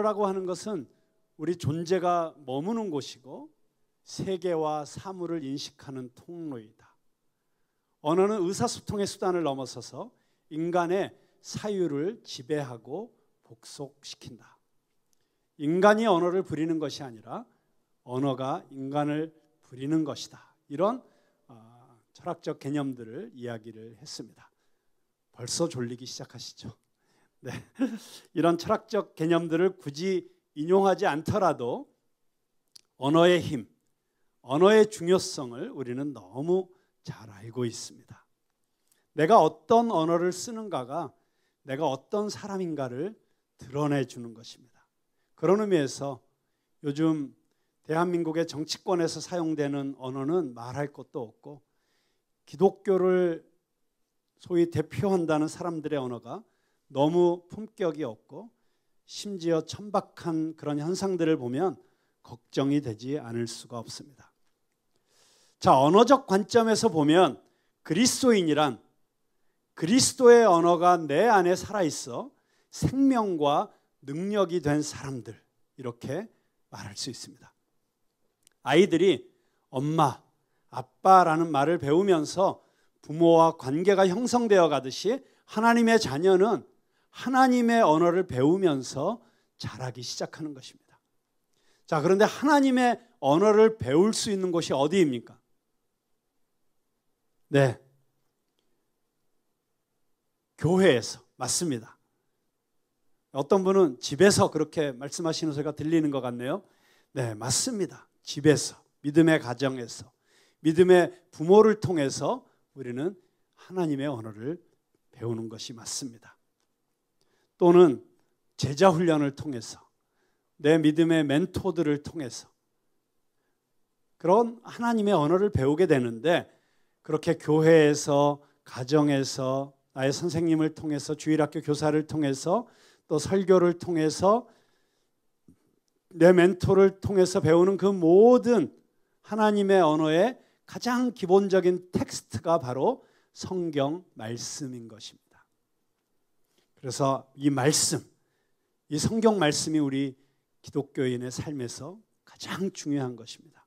언어라고 하는 것은 우리 존재가 머무는 곳이고 세계와 사물을 인식하는 통로이다. 언어는 의사소통의 수단을 넘어서서 인간의 사유를 지배하고 복속시킨다. 인간이 언어를 부리는 것이 아니라 언어가 인간을 부리는 것이다. 이런 철학적 개념들을 이야기를 했습니다. 벌써 졸리기 시작하시죠? 네. 이런 철학적 개념들을 굳이 인용하지 않더라도 언어의 힘, 언어의 중요성을 우리는 너무 잘 알고 있습니다. 내가 어떤 언어를 쓰는가가 내가 어떤 사람인가를 드러내주는 것입니다. 그런 의미에서 요즘 대한민국의 정치권에서 사용되는 언어는 말할 것도 없고, 기독교를 소위 대표한다는 사람들의 언어가 너무 품격이 없고 심지어 천박한 그런 현상들을 보면 걱정이 되지 않을 수가 없습니다. 자, 언어적 관점에서 보면 그리스도인이란 그리스도의 언어가 내 안에 살아있어 생명과 능력이 된 사람들, 이렇게 말할 수 있습니다. 아이들이 엄마, 아빠라는 말을 배우면서 부모와 관계가 형성되어 가듯이 하나님의 자녀는 하나님의 언어를 배우면서 자라기 시작하는 것입니다. 자, 그런데 하나님의 언어를 배울 수 있는 곳이 어디입니까? 네, 교회에서. 맞습니다. 어떤 분은 집에서 그렇게 말씀하시는 소리가 들리는 것 같네요. 네, 맞습니다. 집에서, 믿음의 가정에서, 믿음의 부모를 통해서 우리는 하나님의 언어를 배우는 것이 맞습니다. 또는 제자 훈련을 통해서, 내 믿음의 멘토들을 통해서 그런 하나님의 언어를 배우게 되는데, 그렇게 교회에서, 가정에서, 나의 선생님을 통해서, 주일학교 교사를 통해서, 또 설교를 통해서, 내 멘토를 통해서 배우는 그 모든 하나님의 언어의 가장 기본적인 텍스트가 바로 성경 말씀인 것입니다. 그래서 이 말씀, 이 성경 말씀이 우리 기독교인의 삶에서 가장 중요한 것입니다.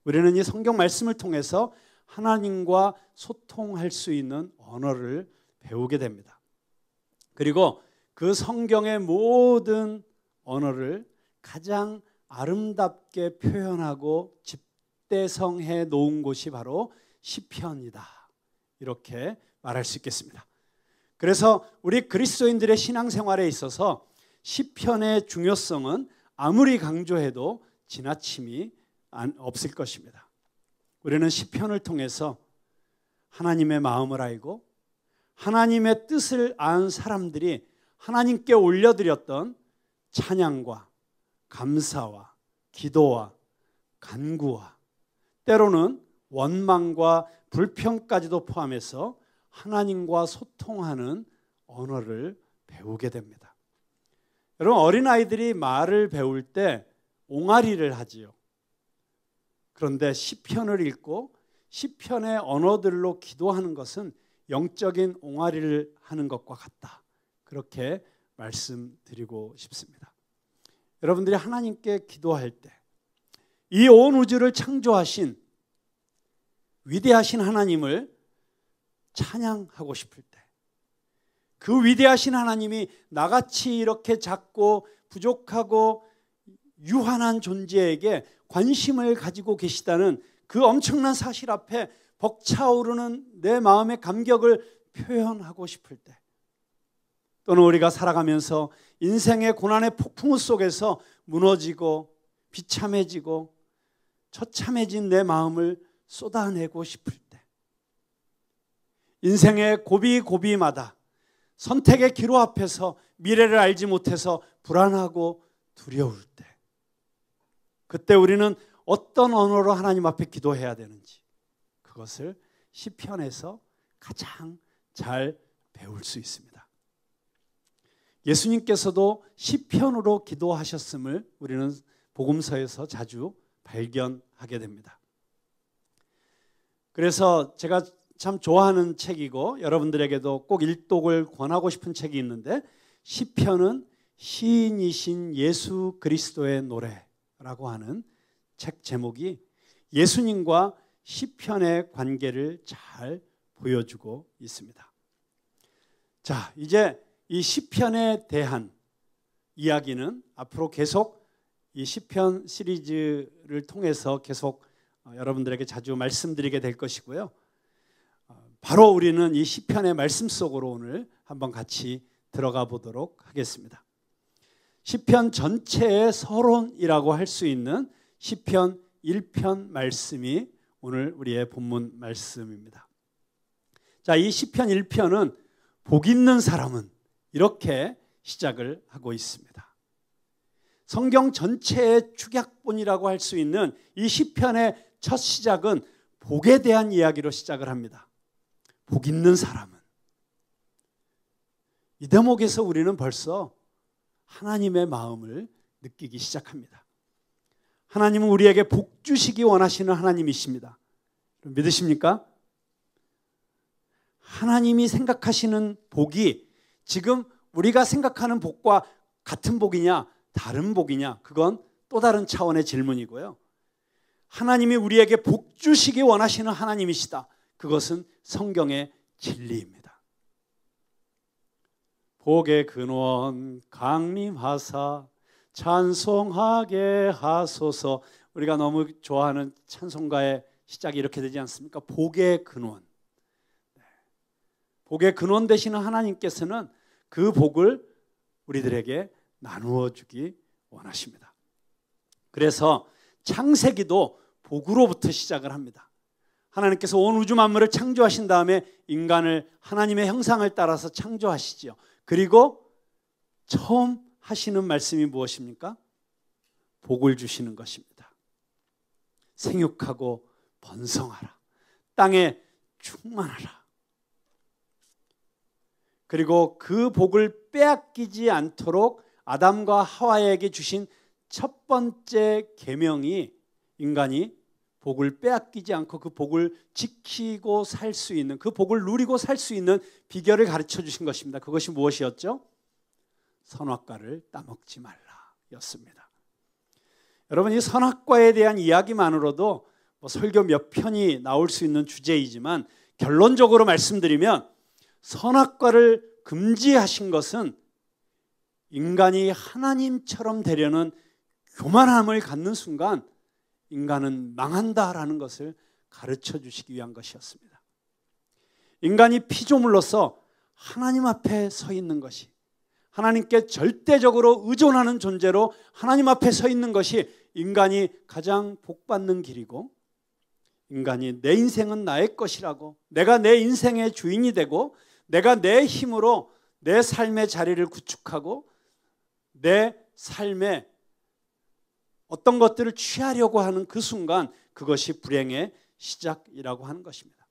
우리는 이 성경 말씀을 통해서 하나님과 소통할 수 있는 언어를 배우게 됩니다. 그리고 그 성경의 모든 언어를 가장 아름답게 표현하고 집대성해 놓은 곳이 바로 시편이다, 이렇게 말할 수 있겠습니다. 그래서 우리 그리스도인들의 신앙생활에 있어서 시편의 중요성은 아무리 강조해도 지나침이 없을 것입니다. 우리는 시편을 통해서 하나님의 마음을 알고 하나님의 뜻을 아는 사람들이 하나님께 올려드렸던 찬양과 감사와 기도와 간구와 때로는 원망과 불평까지도 포함해서 하나님과 소통하는 언어를 배우게 됩니다. 여러분, 어린아이들이 말을 배울 때 옹알이를 하지요. 그런데 시편을 읽고 시편의 언어들로 기도하는 것은 영적인 옹알이를 하는 것과 같다, 그렇게 말씀드리고 싶습니다. 여러분들이 하나님께 기도할 때, 이 온 우주를 창조하신 위대하신 하나님을 찬양하고 싶을 때, 그 위대하신 하나님이 나같이 이렇게 작고 부족하고 유한한 존재에게 관심을 가지고 계시다는 그 엄청난 사실 앞에 벅차오르는 내 마음의 감격을 표현하고 싶을 때, 또는 우리가 살아가면서 인생의 고난의 폭풍우 속에서 무너지고 비참해지고 처참해진 내 마음을 쏟아내고 싶을 때, 인생의 고비고비마다 선택의 기로 앞에서 미래를 알지 못해서 불안하고 두려울 때, 그때 우리는 어떤 언어로 하나님 앞에 기도해야 되는지, 그것을 시편에서 가장 잘 배울 수 있습니다. 예수님께서도 시편으로 기도하셨음을 우리는 복음서에서 자주 발견하게 됩니다. 그래서 제가 참 좋아하는 책이고 여러분들에게도 꼭 일독을 권하고 싶은 책이 있는데, 시편은 시인이신 예수 그리스도의 노래라고 하는 책 제목이 예수님과 시편의 관계를 잘 보여주고 있습니다. 자, 이제 이 시편에 대한 이야기는 앞으로 계속 이 시편 시리즈를 통해서 계속 여러분들에게 자주 말씀드리게 될 것이고요. 바로 우리는 이 시편의 말씀 속으로 오늘 한번 같이 들어가 보도록 하겠습니다. 시편 전체의 서론이라고 할 수 있는 시편 1편 말씀이 오늘 우리의 본문 말씀입니다. 자, 이 시편 1편은 복 있는 사람은 이렇게 시작을 하고 있습니다. 성경 전체의 축약본이라고 할 수 있는 이 시편의 첫 시작은 복에 대한 이야기로 시작을 합니다. 복 있는 사람은. 이 대목에서 우리는 벌써 하나님의 마음을 느끼기 시작합니다. 하나님은 우리에게 복 주시기 원하시는 하나님이십니다. 믿으십니까? 하나님이 생각하시는 복이 지금 우리가 생각하는 복과 같은 복이냐 다른 복이냐, 그건 또 다른 차원의 질문이고요. 하나님이 우리에게 복 주시기 원하시는 하나님이시다. 그것은 성경의 진리입니다. 복의 근원 강림하사 찬송하게 하소서. 우리가 너무 좋아하는 찬송가의 시작이 이렇게 되지 않습니까? 복의 근원. 복의 근원 되시는 하나님께서는 그 복을 우리들에게 나누어 주기 원하십니다. 그래서 창세기도 복으로부터 시작을 합니다. 하나님께서 온 우주 만물을 창조하신 다음에 인간을 하나님의 형상을 따라서 창조하시죠. 그리고 처음 하시는 말씀이 무엇입니까? 복을 주시는 것입니다. 생육하고 번성하라. 땅에 충만하라. 그리고 그 복을 빼앗기지 않도록 아담과 하와에게 주신 첫 번째 계명이 인간이 복을 빼앗기지 않고 그 복을 지키고 살 수 있는, 그 복을 누리고 살 수 있는 비결을 가르쳐 주신 것입니다. 그것이 무엇이었죠? 선악과를 따먹지 말라 였습니다. 여러분, 이 선악과에 대한 이야기만으로도 설교 몇 편이 나올 수 있는 주제이지만 결론적으로 말씀드리면 선악과를 금지하신 것은 인간이 하나님처럼 되려는 교만함을 갖는 순간 인간은 망한다라는 것을 가르쳐 주시기 위한 것이었습니다. 인간이 피조물로서 하나님 앞에 서 있는 것이, 하나님께 절대적으로 의존하는 존재로 하나님 앞에 서 있는 것이 인간이 가장 복받는 길이고, 인간이 내 인생은 나의 것이라고, 내가 내 인생의 주인이 되고 내가 내 힘으로 내 삶의 자리를 구축하고 내 삶에 어떤 것들을 취하려고 하는 그 순간, 그것이 불행의 시작이라고 하는 것입니다.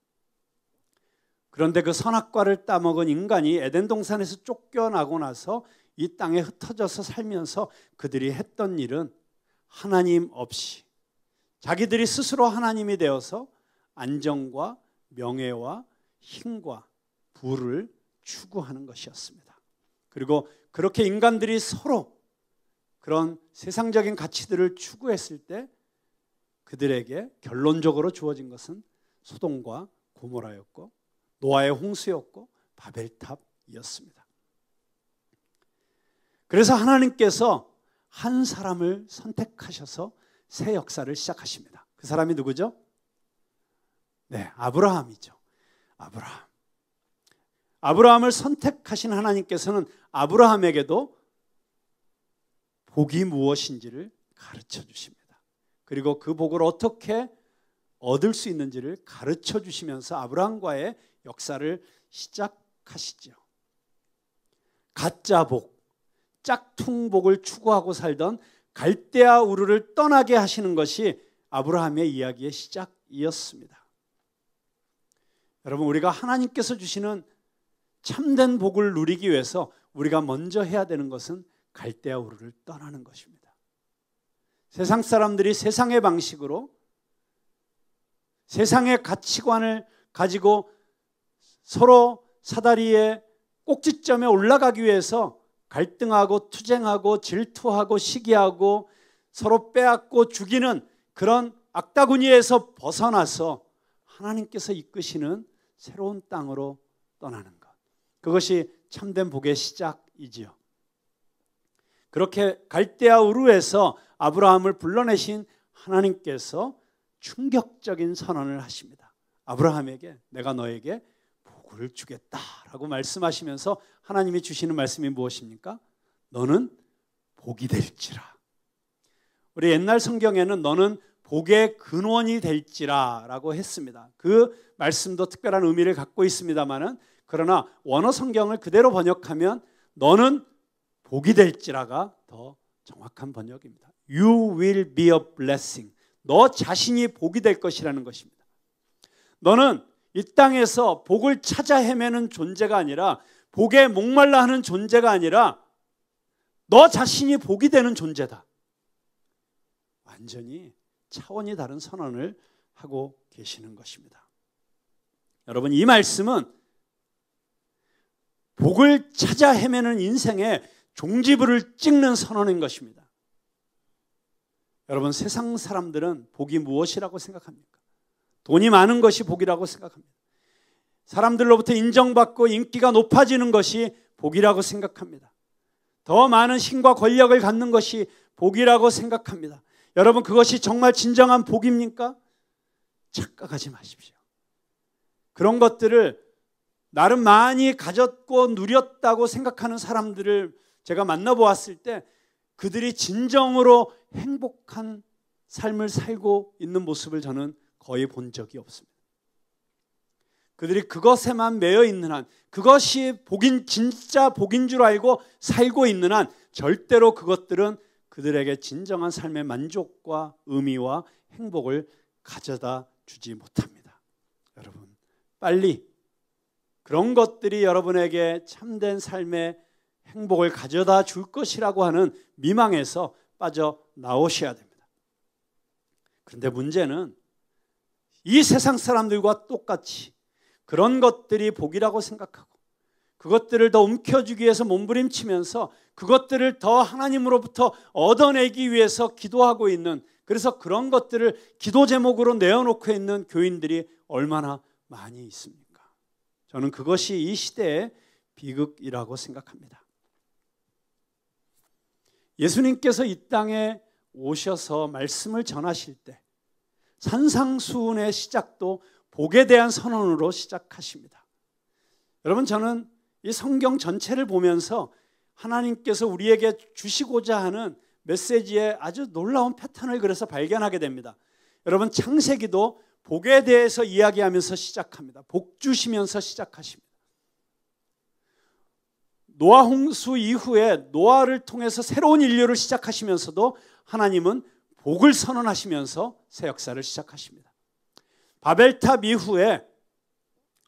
그런데 그 선악과를 따먹은 인간이 에덴 동산에서 쫓겨나고 나서 이 땅에 흩어져서 살면서 그들이 했던 일은 하나님 없이 자기들이 스스로 하나님이 되어서 안정과 명예와 힘과 부를 추구하는 것이었습니다. 그리고 그렇게 인간들이 서로 그런 세상적인 가치들을 추구했을 때 그들에게 결론적으로 주어진 것은 소돔과 고모라였고 노아의 홍수였고 바벨탑이었습니다. 그래서 하나님께서 한 사람을 선택하셔서 새 역사를 시작하십니다. 그 사람이 누구죠? 네, 아브라함이죠. 아브라함을 선택하신 하나님께서는 아브라함에게도 복이 무엇인지를 가르쳐 주십니다. 그리고 그 복을 어떻게 얻을 수 있는지를 가르쳐 주시면서 아브라함과의 역사를 시작하시죠. 가짜 복, 짝퉁복을 추구하고 살던 갈대아 우르를 떠나게 하시는 것이 아브라함의 이야기의 시작이었습니다. 여러분, 우리가 하나님께서 주시는 참된 복을 누리기 위해서 우리가 먼저 해야 되는 것은 갈대아 우르를 떠나는 것입니다. 세상 사람들이 세상의 방식으로 세상의 가치관을 가지고 서로 사다리의 꼭지점에 올라가기 위해서 갈등하고 투쟁하고 질투하고 시기하고 서로 빼앗고 죽이는 그런 악다구니에서 벗어나서 하나님께서 이끄시는 새로운 땅으로 떠나는 것, 그것이 참된 복의 시작이지요. 그렇게 갈대아 우르에서 아브라함을 불러내신 하나님께서 충격적인 선언을 하십니다. 아브라함에게 내가 너에게 복을 주겠다라고 말씀하시면서 하나님이 주시는 말씀이 무엇입니까? 너는 복이 될지라. 우리 옛날 성경에는 너는 복의 근원이 될지라 라고 했습니다. 그 말씀도 특별한 의미를 갖고 있습니다만은, 그러나 원어 성경을 그대로 번역하면 너는 복이 될지라가 더 정확한 번역입니다. You will be a blessing. 너 자신이 복이 될 것이라는 것입니다. 너는 이 땅에서 복을 찾아 헤매는 존재가 아니라, 복에 목말라 하는 존재가 아니라 너 자신이 복이 되는 존재다. 완전히 차원이 다른 선언을 하고 계시는 것입니다. 여러분, 이 말씀은 복을 찾아 헤매는 인생에 종지부를 찍는 선언인 것입니다. 여러분, 세상 사람들은 복이 무엇이라고 생각합니까? 돈이 많은 것이 복이라고 생각합니다. 사람들로부터 인정받고 인기가 높아지는 것이 복이라고 생각합니다. 더 많은 힘과 권력을 갖는 것이 복이라고 생각합니다. 여러분, 그것이 정말 진정한 복입니까? 착각하지 마십시오. 그런 것들을 나름 많이 가졌고 누렸다고 생각하는 사람들을 제가 만나보았을 때 그들이 진정으로 행복한 삶을 살고 있는 모습을 저는 거의 본 적이 없습니다. 그들이 그것에만 매여 있는 한, 그것이 복인, 진짜 복인 줄 알고 살고 있는 한 절대로 그것들은 그들에게 진정한 삶의 만족과 의미와 행복을 가져다 주지 못합니다. 여러분, 빨리 그런 것들이 여러분에게 참된 삶의 행복을 가져다 줄 것이라고 하는 미망에서 빠져나오셔야 됩니다. 그런데 문제는 이 세상 사람들과 똑같이 그런 것들이 복이라고 생각하고 그것들을 더 움켜쥐기 위해서 몸부림치면서 그것들을 더 하나님으로부터 얻어내기 위해서 기도하고 있는, 그래서 그런 것들을 기도 제목으로 내어놓고 있는 교인들이 얼마나 많이 있습니까? 저는 그것이 이 시대의 비극이라고 생각합니다. 예수님께서 이 땅에 오셔서 말씀을 전하실 때 산상수훈의 시작도 복에 대한 선언으로 시작하십니다. 여러분, 저는 이 성경 전체를 보면서 하나님께서 우리에게 주시고자 하는 메시지의 아주 놀라운 패턴을 그래서 발견하게 됩니다. 여러분, 창세기도 복에 대해서 이야기하면서 시작합니다. 복 주시면서 시작하십니다. 노아 홍수 이후에 노아를 통해서 새로운 인류를 시작하시면서도 하나님은 복을 선언하시면서 새 역사를 시작하십니다. 바벨탑 이후에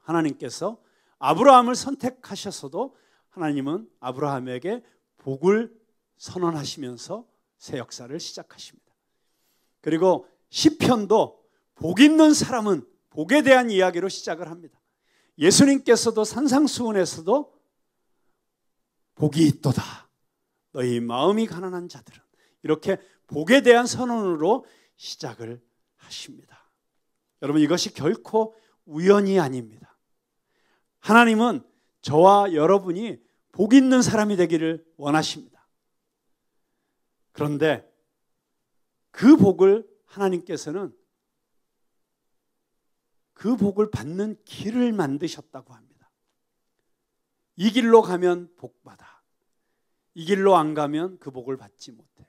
하나님께서 아브라함을 선택하셔서도 하나님은 아브라함에게 복을 선언하시면서 새 역사를 시작하십니다. 그리고 시편도 복 있는 사람은 복에 대한 이야기로 시작을 합니다. 예수님께서도 산상수훈에서도 복이 있도다 너희 마음이 가난한 자들은, 이렇게 복에 대한 선언으로 시작을 하십니다. 여러분, 이것이 결코 우연이 아닙니다. 하나님은 저와 여러분이 복 있는 사람이 되기를 원하십니다. 그런데 그 복을 하나님께서는 그 복을 받는 길을 만드셨다고 합니다. 이 길로 가면 복 받아. 이 길로 안 가면 그 복을 받지 못해.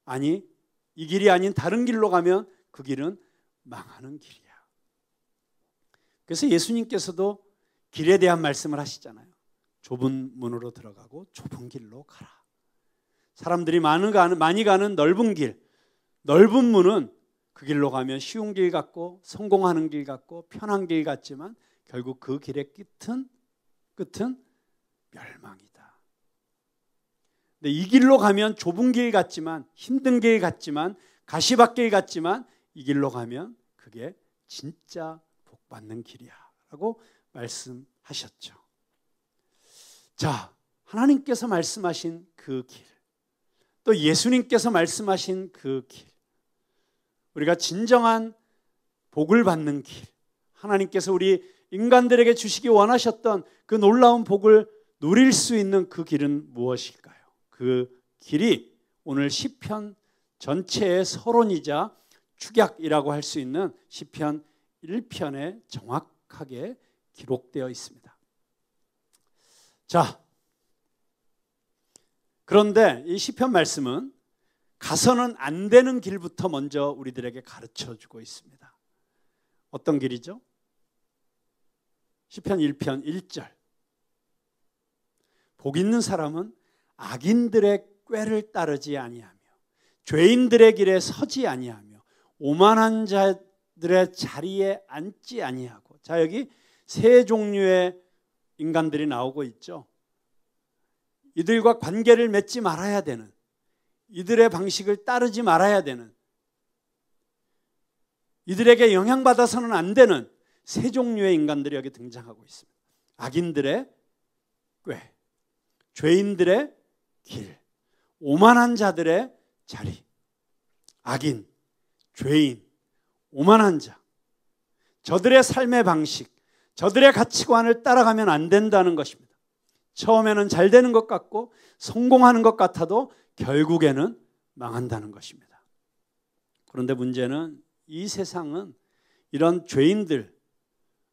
아니, 이 길이 아닌 다른 길로 가면 그 길은 망하는 길이야. 그래서 예수님께서도 길에 대한 말씀을 하시잖아요. 좁은 문으로 들어가고 좁은 길로 가라. 사람들이 많이 가는 넓은 길, 넓은 문은 그 길로 가면 쉬운 길 같고 성공하는 길 같고 편한 길 같지만 결국 그 길의 끝은 멸망이다. 근데 이 길로 가면 좁은 길 같지만, 힘든 길 같지만, 가시밭길 같지만 이 길로 가면 그게 진짜 복받는 길이야 라고 말씀하셨죠. 자, 하나님께서 말씀하신 그 길, 또 예수님께서 말씀하신 그 길, 우리가 진정한 복을 받는 길, 하나님께서 우리 인간들에게 주시기 원하셨던 그 놀라운 복을 누릴 수 있는 그 길은 무엇일까요? 그 길이 오늘 시편 전체의 서론이자 축약이라고 할 수 있는 시편 1편에 정확하게 기록되어 있습니다. 자, 그런데 이 시편 말씀은 가서는 안 되는 길부터 먼저 우리들에게 가르쳐 주고 있습니다. 어떤 길이죠? 시편 1편 1절. 복 있는 사람은 악인들의 꾀를 따르지 아니하며 죄인들의 길에 서지 아니하며 오만한 자들의 자리에 앉지 아니하고. 자, 여기 세 종류의 인간들이 나오고 있죠. 이들과 관계를 맺지 말아야 되는, 이들의 방식을 따르지 말아야 되는, 이들에게 영향받아서는 안 되는 세 종류의 인간들이 여기 등장하고 있습니다. 악인들의 꾀, 죄인들의 길, 오만한 자들의 자리. 악인, 죄인, 오만한 자, 저들의 삶의 방식, 저들의 가치관을 따라가면 안 된다는 것입니다. 처음에는 잘 되는 것 같고 성공하는 것 같아도 결국에는 망한다는 것입니다. 그런데 문제는 이 세상은 이런 죄인들,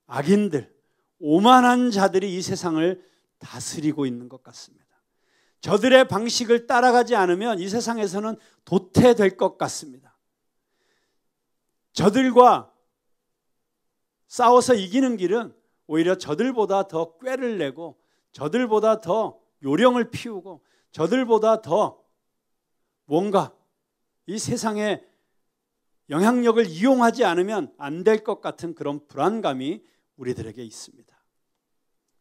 악인들, 오만한 자들이 이 세상을 다스리고 있는 것 같습니다. 저들의 방식을 따라가지 않으면 이 세상에서는 도태될 것 같습니다. 저들과 싸워서 이기는 길은 오히려 저들보다 더 꾀를 내고 저들보다 더 요령을 피우고 저들보다 더 뭔가 이 세상의 영향력을 이용하지 않으면 안 될 것 같은 그런 불안감이 우리들에게 있습니다.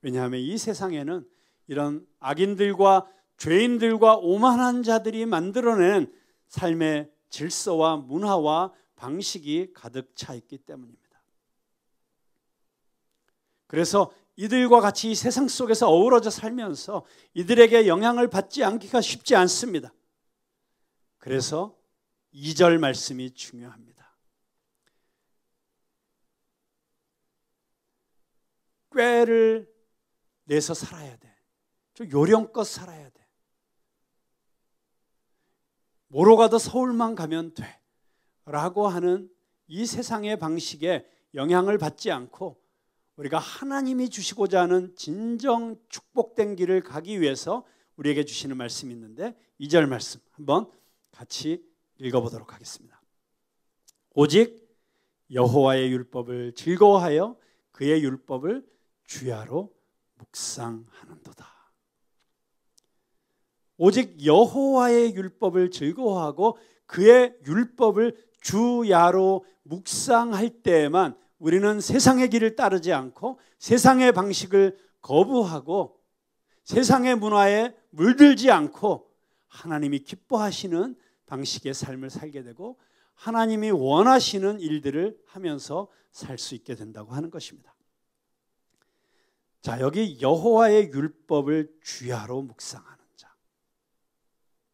왜냐하면 이 세상에는 이런 악인들과 죄인들과 오만한 자들이 만들어낸 삶의 질서와 문화와 방식이 가득 차 있기 때문입니다. 그래서 이들과 같이 이 세상 속에서 어우러져 살면서 이들에게 영향을 받지 않기가 쉽지 않습니다. 그래서 2절 말씀이 중요합니다. 꾀를 내서 살아야 돼. 좀 요령껏 살아야 돼. 뭐로 가도 서울만 가면 돼. 라고 하는 이 세상의 방식에 영향을 받지 않고 우리가 하나님이 주시고자 하는 진정 축복된 길을 가기 위해서 우리에게 주시는 말씀이 있는데 2절 말씀 한번 같이 읽어보도록 하겠습니다. 오직 여호와의 율법을 즐거워하여 그의 율법을 주야로 묵상하는도다. 오직 여호와의 율법을 즐거워하고 그의 율법을 주야로 묵상할 때에만 우리는 세상의 길을 따르지 않고 세상의 방식을 거부하고 세상의 문화에 물들지 않고 하나님이 기뻐하시는 방식의 삶을 살게 되고 하나님이 원하시는 일들을 하면서 살 수 있게 된다고 하는 것입니다. 자, 여기 여호와의 율법을 주야로 묵상하는 자.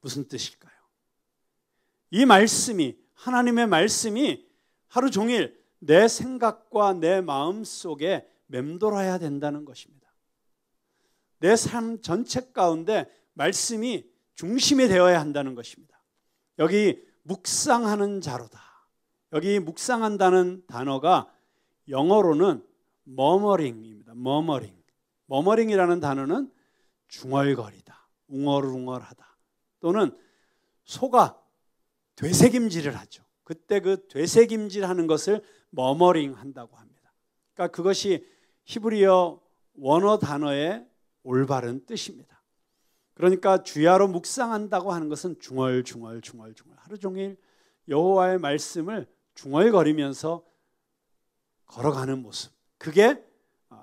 무슨 뜻일까요? 이 말씀이, 하나님의 말씀이 하루 종일 내 생각과 내 마음 속에 맴돌아야 된다는 것입니다. 내 삶 전체 가운데 말씀이 중심이 되어야 한다는 것입니다. 여기 묵상하는 자로다. 여기 묵상한다는 단어가 영어로는 머머링입니다. 머머링이라는 단어는 중얼거리다, 웅얼웅얼하다, 또는 소가 되새김질을 하죠. 그때 그 되새김질하는 것을 머머링 한다고 합니다. 그러니까 그것이 히브리어 원어 단어의 올바른 뜻입니다. 그러니까 주야로 묵상한다고 하는 것은 중얼중얼 하루 종일 여호와의 말씀을 중얼거리면서 걸어가는 모습, 그게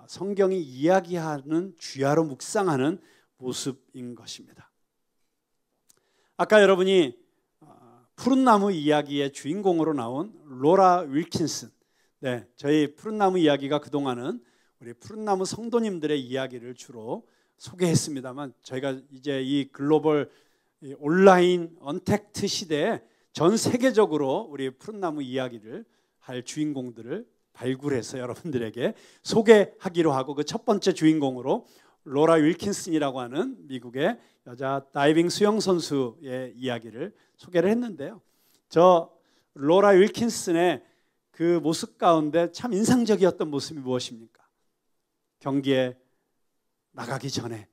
성경이 이야기하는 주야로 묵상하는 모습인 것입니다. 아까 여러분이 푸른 나무 이야기의 주인공으로 나온 로라 윌킨슨, 저희 푸른 나무 이야기가 그동안은 우리 푸른 나무 성도님들의 이야기를 주로 소개했습니다만 저희가 이제 이 글로벌 온라인 언택트 시대에 전 세계적으로 우리 푸른나무 이야기를 할 주인공들을 발굴해서 여러분들에게 소개하기로 하고, 그 첫 번째 주인공으로 로라 윌킨슨이라고 하는 미국의 여자 다이빙 수영 선수의 이야기를 소개를 했는데요. 저 로라 윌킨슨의 그 모습 가운데 참 인상적이었던 모습이 무엇입니까? 경기에 나가기 전에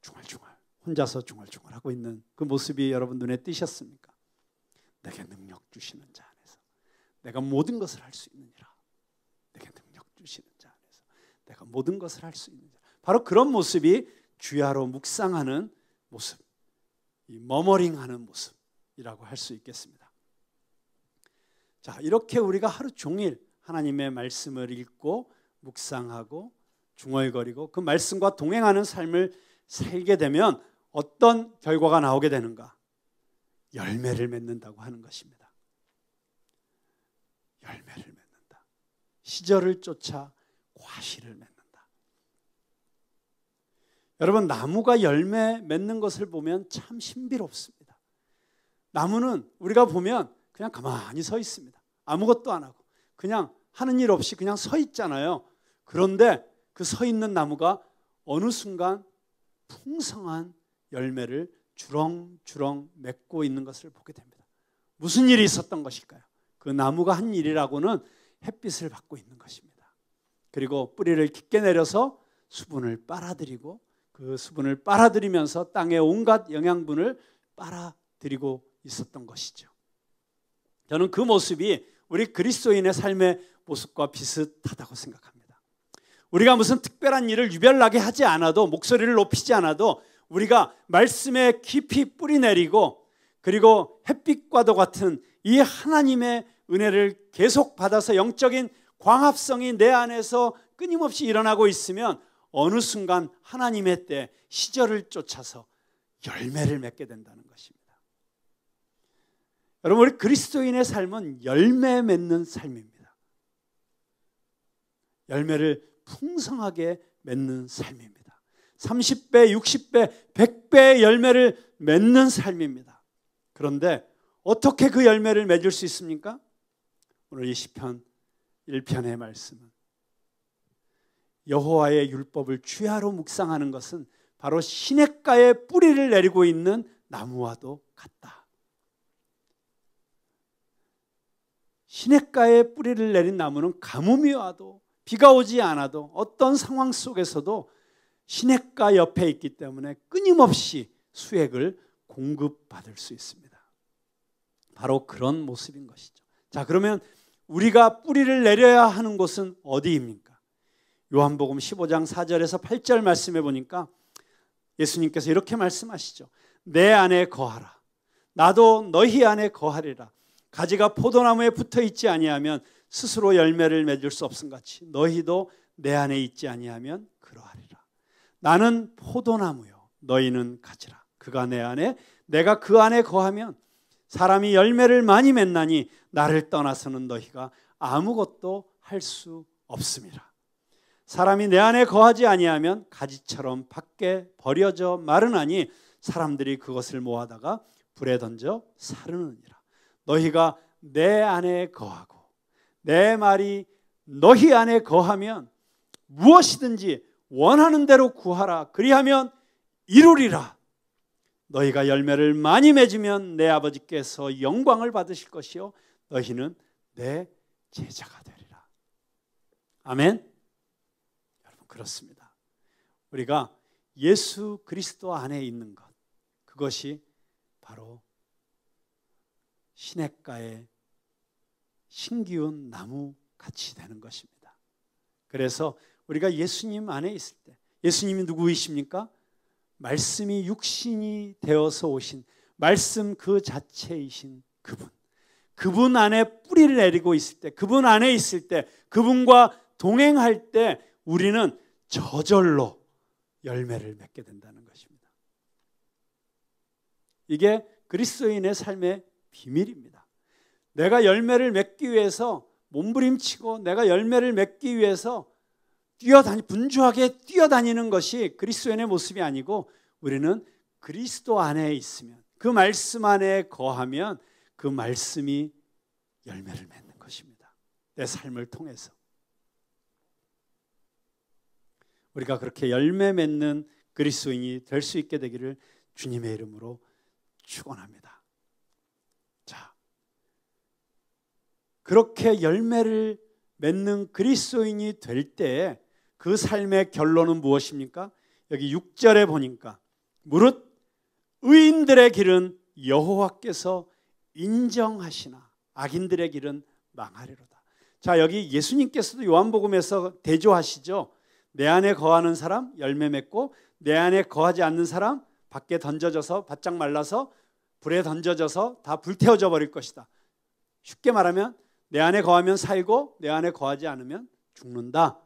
중얼중얼 혼자서 중얼중얼 하고 있는 그 모습이 여러분 눈에 띄셨습니까? 내게 능력 주시는 자 안에서 내가 모든 것을 할 수 있느니라. 내게 능력 주시는 자 안에서 내가 모든 것을 할 수 있느니라. 바로 그런 모습이 주야로 묵상하는 모습, 이 머머링하는 모습이라고 할 수 있겠습니다. 자, 이렇게 우리가 하루 종일 하나님의 말씀을 읽고 묵상하고 중얼거리고 그 말씀과 동행하는 삶을 살게 되면 어떤 결과가 나오게 되는가? 열매를 맺는다고 하는 것입니다. 열매를 맺는다. 시절을 쫓아 과실을 맺는다. 여러분, 나무가 열매 맺는 것을 보면 참 신비롭습니다. 나무는 우리가 보면 그냥 가만히 서 있습니다. 아무것도 안 하고 그냥 하는 일 없이 그냥 서 있잖아요. 그런데 그 서 있는 나무가 어느 순간 풍성한 열매를 주렁주렁 맺고 있는 것을 보게 됩니다. 무슨 일이 있었던 것일까요? 그 나무가 한 일이라고는 햇빛을 받고 있는 것입니다. 그리고 뿌리를 깊게 내려서 수분을 빨아들이고 그 수분을 빨아들이면서 땅의 온갖 영양분을 빨아들이고 있었던 것이죠. 저는 그 모습이 우리 그리스도인의 삶의 모습과 비슷하다고 생각합니다. 우리가 무슨 특별한 일을 유별나게 하지 않아도, 목소리를 높이지 않아도 우리가 말씀에 깊이 뿌리 내리고 그리고 햇빛과도 같은 이 하나님의 은혜를 계속 받아서 영적인 광합성이 내 안에서 끊임없이 일어나고 있으면 어느 순간 하나님의 때 시절을 쫓아서 열매를 맺게 된다는 것입니다. 여러분, 우리 그리스도인의 삶은 열매 맺는 삶입니다. 열매를 풍성하게 맺는 삶입니다. 30배, 60배, 100배의 열매를 맺는 삶입니다. 그런데 어떻게 그 열매를 맺을 수 있습니까? 오늘 이 시편 1편의 말씀은 여호와의 율법을 주야로 묵상하는 것은 바로 시냇가에 뿌리를 내리고 있는 나무와도 같다. 시냇가에 뿌리를 내린 나무는 가뭄이 와도 비가 오지 않아도 어떤 상황 속에서도 시냇가 옆에 있기 때문에 끊임없이 수액을 공급받을 수 있습니다. 바로 그런 모습인 것이죠. 자, 그러면 우리가 뿌리를 내려야 하는 곳은 어디입니까? 요한복음 15장 4절에서 8절 말씀해 보니까 예수님께서 이렇게 말씀하시죠. 내 안에 거하라. 나도 너희 안에 거하리라. 가지가 포도나무에 붙어 있지 아니하면 스스로 열매를 맺을 수 없음같이 너희도 내 안에 있지 아니하면 그러하리라. 나는 포도나무요 너희는 가지라. 그가 내 안에 내가 그 안에 거하면 사람이 열매를 많이 맺나니 나를 떠나서는 너희가 아무것도 할 수 없음이라. 사람이 내 안에 거하지 아니하면 가지처럼 밖에 버려져 마르나니 사람들이 그것을 모아다가 불에 던져 사르느니라. 너희가 내 안에 거하고 내 말이 너희 안에 거하면 무엇이든지 원하는 대로 구하라. 그리하면 이루리라. 너희가 열매를 많이 맺으면 내 아버지께서 영광을 받으실 것이요 너희는 내 제자가 되리라. 아멘. 여러분, 그렇습니다. 우리가 예수 그리스도 안에 있는 것, 그것이 바로 시냇가의 신기운 나무같이 되는 것입니다. 그래서 우리가 예수님 안에 있을 때, 예수님이 누구이십니까? 말씀이 육신이 되어서 오신 말씀 그 자체이신 그분 안에 뿌리를 내리고 있을 때, 그분 안에 있을 때, 그분과 동행할 때 우리는 저절로 열매를 맺게 된다는 것입니다. 이게 그리스도인의 삶의 비밀입니다. 내가 열매를 맺기 위해서 몸부림치고 내가 열매를 맺기 위해서 분주하게 뛰어다니는 것이 그리스도인의 모습이 아니고 우리는 그리스도 안에 있으면, 그 말씀 안에 거하면 그 말씀이 열매를 맺는 것입니다. 내 삶을 통해서 우리가 그렇게 열매 맺는 그리스도인이 될 수 있게 되기를 주님의 이름으로 축원합니다. 자, 그렇게 열매를 맺는 그리스도인이 될 때 그 삶의 결론은 무엇입니까? 여기 6절에 보니까 무릇 의인들의 길은 여호와께서 인정하시나 악인들의 길은 망하리로다. 자, 여기 예수님께서도 요한복음에서 대조하시죠. 내 안에 거하는 사람 열매 맺고 내 안에 거하지 않는 사람 밖에 던져져서 바짝 말라서 불에 던져져서 다 불태워져 버릴 것이다. 쉽게 말하면 내 안에 거하면 살고 내 안에 거하지 않으면 죽는다.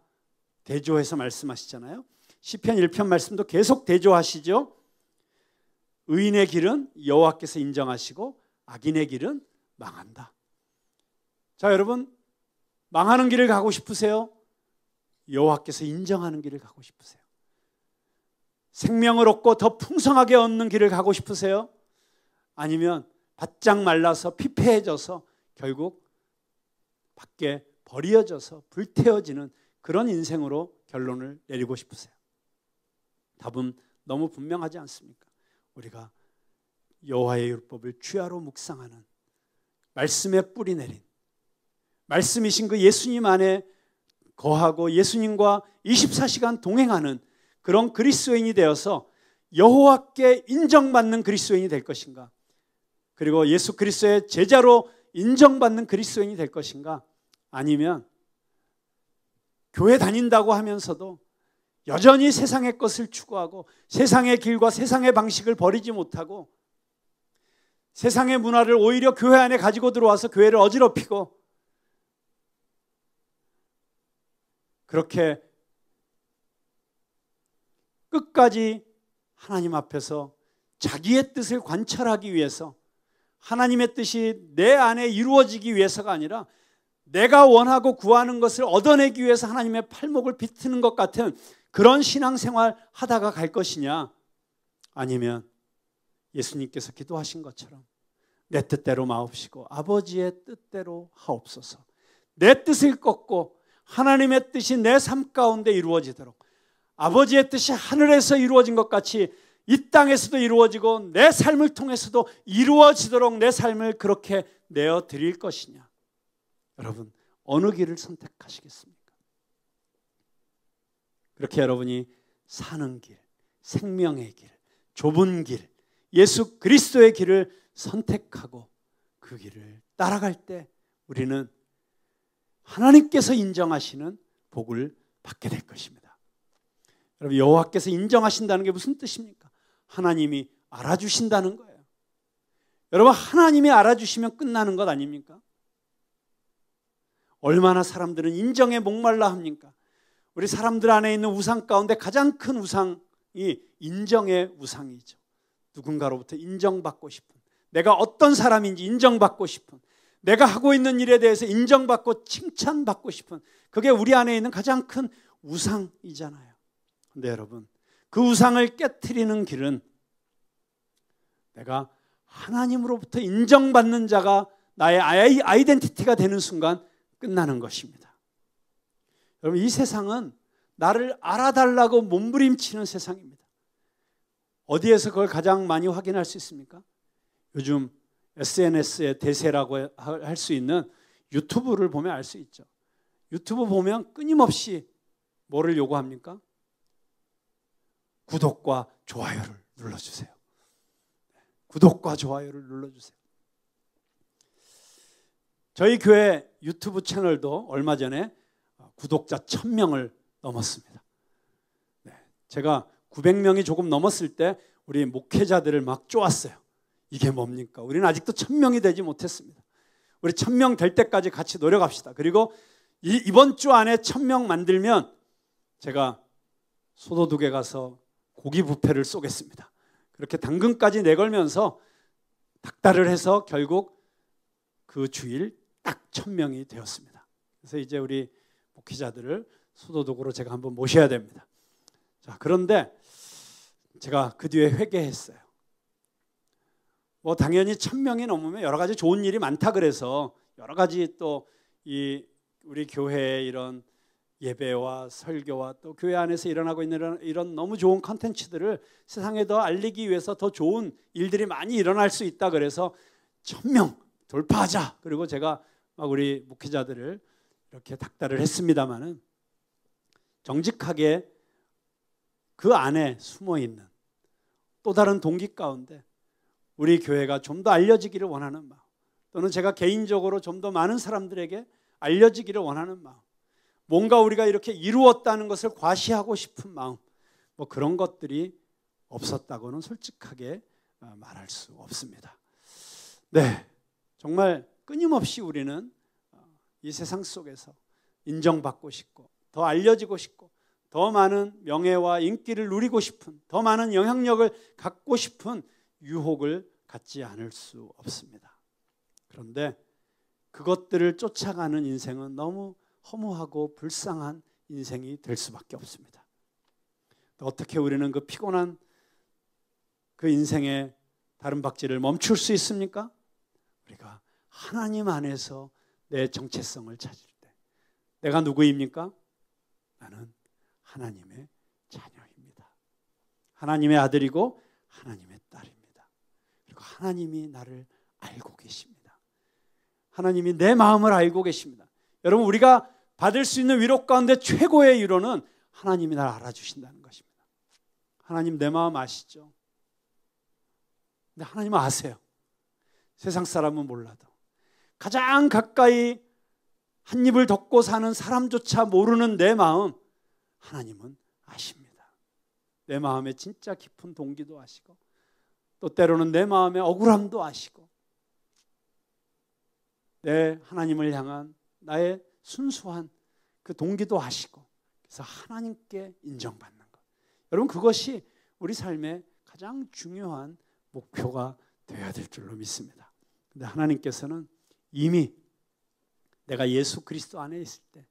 대조해서 말씀하시잖아요. 시편 1편 말씀도 계속 대조하시죠. 의인의 길은 여호와께서 인정하시고 악인의 길은 망한다. 자, 여러분, 망하는 길을 가고 싶으세요? 여호와께서 인정하는 길을 가고 싶으세요? 생명을 얻고 더 풍성하게 얻는 길을 가고 싶으세요? 아니면 바짝 말라서 피폐해져서 결국 밖에 버려져서 불태워지는 그런 인생으로 결론을 내리고 싶으세요? 답은 너무 분명하지 않습니까? 우리가 여호와의 율법을 주야로 묵상하는 말씀에 뿌리 내린 말씀이신 그 예수님 안에 거하고 예수님과 24시간 동행하는 그런 그리스도인이 되어서 여호와께 인정받는 그리스도인이 될 것인가? 그리고 예수 그리스도의 제자로 인정받는 그리스도인이 될 것인가? 아니면 교회 다닌다고 하면서도 여전히 세상의 것을 추구하고 세상의 길과 세상의 방식을 버리지 못하고 세상의 문화를 오히려 교회 안에 가지고 들어와서 교회를 어지럽히고 그렇게 끝까지 하나님 앞에서 자기의 뜻을 관철하기 위해서 하나님의 뜻이 내 안에 이루어지기 위해서가 아니라 내가 원하고 구하는 것을 얻어내기 위해서 하나님의 팔목을 비트는 것 같은 그런 신앙생활 하다가 갈 것이냐, 아니면 예수님께서 기도하신 것처럼 내 뜻대로 마옵시고 아버지의 뜻대로 하옵소서, 내 뜻을 꺾고 하나님의 뜻이 내 삶 가운데 이루어지도록, 아버지의 뜻이 하늘에서 이루어진 것 같이 이 땅에서도 이루어지고 내 삶을 통해서도 이루어지도록 내 삶을 그렇게 내어 드릴 것이냐. 여러분, 어느 길을 선택하시겠습니까? 그렇게 여러분이 사는 길, 생명의 길, 좁은 길, 예수 그리스도의 길을 선택하고 그 길을 따라갈 때 우리는 하나님께서 인정하시는 복을 받게 될 것입니다. 여러분, 여호와께서 인정하신다는 게 무슨 뜻입니까? 하나님이 알아주신다는 거예요. 여러분, 하나님이 알아주시면 끝나는 것 아닙니까? 얼마나 사람들은 인정에 목말라 합니까? 우리 사람들 안에 있는 우상 가운데 가장 큰 우상이 인정의 우상이죠. 누군가로부터 인정받고 싶은, 내가 어떤 사람인지 인정받고 싶은, 내가 하고 있는 일에 대해서 인정받고 칭찬받고 싶은, 그게 우리 안에 있는 가장 큰 우상이잖아요. 그런데 여러분, 그 우상을 깨트리는 길은 내가 하나님으로부터 인정받는 자가 나의 아이덴티티가 되는 순간 끝나는 것입니다. 여러분, 이 세상은 나를 알아달라고 몸부림치는 세상입니다. 어디에서 그걸 가장 많이 확인할 수 있습니까? 요즘 SNS의 대세라고 할 수 있는 유튜브를 보면 알 수 있죠. 유튜브 보면 끊임없이 뭐를 요구합니까? 구독과 좋아요를 눌러주세요. 구독과 좋아요를 눌러주세요. 저희 교회 유튜브 채널도 얼마 전에 구독자 1000명을 넘었습니다. 제가 900명이 조금 넘었을 때 우리 목회자들을 막 쪼았어요. 이게 뭡니까? 우리는 아직도 1000명이 되지 못했습니다. 우리 1000명 될 때까지 같이 노력합시다. 그리고 이번 주 안에 1000명 만들면 제가 소도둑에 가서 고기 뷔페를 쏘겠습니다. 그렇게 당근까지 내걸면서 닥달을 해서 결국 그 주일 딱 1000명이 되었습니다. 그래서 이제 우리 목회자들을 소도독으로 제가 한번 모셔야 됩니다. 자, 그런데 제가 그 뒤에 회개했어요. 뭐 당연히 1000명이 넘으면 여러 가지 좋은 일이 많다 그래서 여러 가지 또 이 우리 교회의 이런 예배와 설교와 또 교회 안에서 일어나고 있는 이런 너무 좋은 컨텐츠들을 세상에 더 알리기 위해서 더 좋은 일들이 많이 일어날 수 있다 그래서 1000명 돌파하자. 그리고 제가 막 우리 목회자들을 이렇게 닥달을 했습니다마는 정직하게 그 안에 숨어 있는 또 다른 동기 가운데 우리 교회가 좀 더 알려지기를 원하는 마음, 또는 제가 개인적으로 좀 더 많은 사람들에게 알려지기를 원하는 마음, 뭔가 우리가 이렇게 이루었다는 것을 과시하고 싶은 마음, 뭐 그런 것들이 없었다고는 솔직하게 말할 수 없습니다. 네, 정말 끊임없이 우리는 이 세상 속에서 인정받고 싶고 더 알려지고 싶고 더 많은 명예와 인기를 누리고 싶은, 더 많은 영향력을 갖고 싶은 유혹을 갖지 않을 수 없습니다. 그런데 그것들을 쫓아가는 인생은 너무 허무하고 불쌍한 인생이 될 수밖에 없습니다. 어떻게 우리는 그 피곤한 그 인생의 다름박질을 멈출 수 있습니까? 우리가 하나님 안에서 내 정체성을 찾을 때, 내가 누구입니까? 나는 하나님의 자녀입니다. 하나님의 아들이고 하나님의 딸입니다. 그리고 하나님이 나를 알고 계십니다. 하나님이 내 마음을 알고 계십니다. 여러분, 우리가 받을 수 있는 위로 가운데 최고의 위로는 하나님이 나를 알아주신다는 것입니다. 하나님 내 마음 아시죠? 근데 하나님은 아세요. 세상 사람은 몰라도 가장 가까이 한 입을 덮고 사는 사람조차 모르는 내 마음, 하나님은 아십니다. 내 마음의 진짜 깊은 동기도 아시고 또 때로는 내 마음의 억울함도 아시고 내 하나님을 향한 나의 순수한 그 동기도 아시고, 그래서 하나님께 인정받는 것, 여러분 그것이 우리 삶의 가장 중요한 목표가 되어야 될 줄로 믿습니다. 근데 하나님께서는 이미 내가 예수 그리스도 안에 있을 때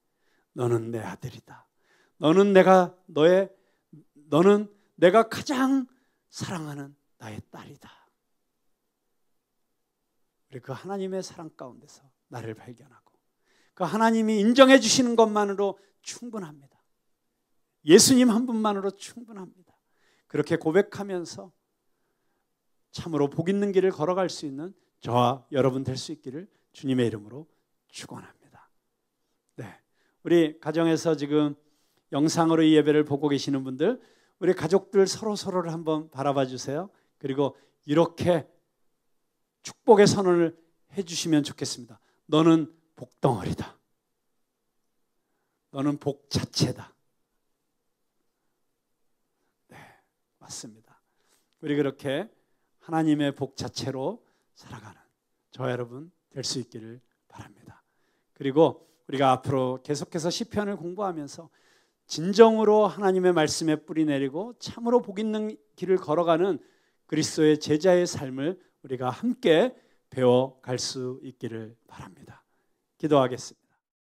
너는 내 아들이다, 너는 내가 가장 사랑하는 나의 딸이다. 우리 그 하나님의 사랑 가운데서 나를 발견하고 그 하나님이 인정해 주시는 것만으로 충분합니다. 예수님 한 분만으로 충분합니다. 그렇게 고백하면서 참으로 복 있는 길을 걸어갈 수 있는 저와 여러분 될 수 있기를 주님의 이름으로 축원합니다. 네, 우리 가정에서 지금 영상으로 이 예배를 보고 계시는 분들, 우리 가족들 서로를 한번 바라봐 주세요. 그리고 이렇게 축복의 선언을 해주시면 좋겠습니다. 너는 복덩어리다. 너는 복 자체다. 네, 맞습니다. 우리 그렇게 하나님의 복 자체로 살아가는 저와 여러분 될 수 있기를 바랍니다. 그리고 우리가 앞으로 계속해서 시편을 공부하면서 진정으로 하나님의 말씀에 뿌리 내리고 참으로 복 있는 길을 걸어가는 그리스도의 제자의 삶을 우리가 함께 배워갈 수 있기를 바랍니다. 기도하겠습니다.